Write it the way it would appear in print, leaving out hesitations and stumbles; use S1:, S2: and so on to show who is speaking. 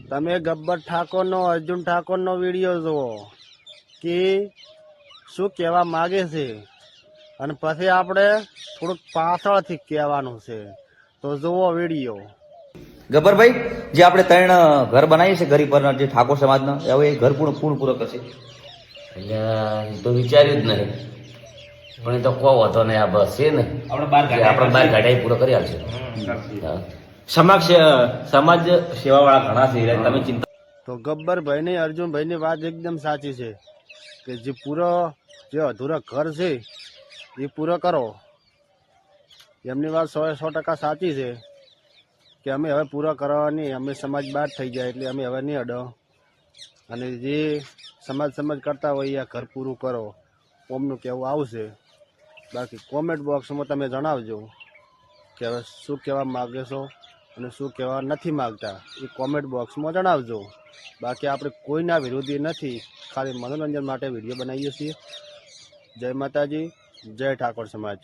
S1: તમે ગબ્બર ઠાકોરનો અર્જુન ઠાકોરનો વિડીયો જુઓ કે શું કહેવા માગે છે, અને પછી આપણે થોડુંક પાછળથી કહેવાનું છે. તો જુઓ વિડીયો.
S2: ગબ્બરભાઈ, જે આપણે 3 ઘર બનાવીએ છીએ ગરીબ પર જે ઠાકોર સમાજના, હવે એ ઘર પૂરો કરશે.
S3: એટલે એ તો વિચાર્યું જ નહીં, પણ એ તો કહો હતો ને આ બસ છે ને આપણે બાર ગાડી પૂરો કરી આવશે. સમાજ સેવાવાળા ઘણા છે, તમે ચિંતા.
S1: તો ગબ્બરભાઈની અર્જુનભાઈની વાત એકદમ સાચી છે કે જે અધૂરા ઘર છે એ પૂરો કરો. એમની વાત 100% સાચી છે કે અમે હવે પૂરો કરવાની, અમે સમાજ બહાર થઈ જાય એટલે અમે હવે નહીં અડો, અને જે સમાજ કરતા હોય આ ઘર પૂરું કરો. ઓમનું કહેવું આવશે. બાકી કોમેન્ટ બોક્સમાં તમે જણાવજો કે હવે શું કહેવા માગે છો અને શું કહેવા નથી માગતા, એ કોમેન્ટ બોક્સમાં જણાવજો. બાકી આપણે કોઈના વિરોધી નથી, ખાલી મનોરંજન માટે વિડીયો બનાવીએ છીએ. જય માતાજી, જય ઠાકોર સમાજ.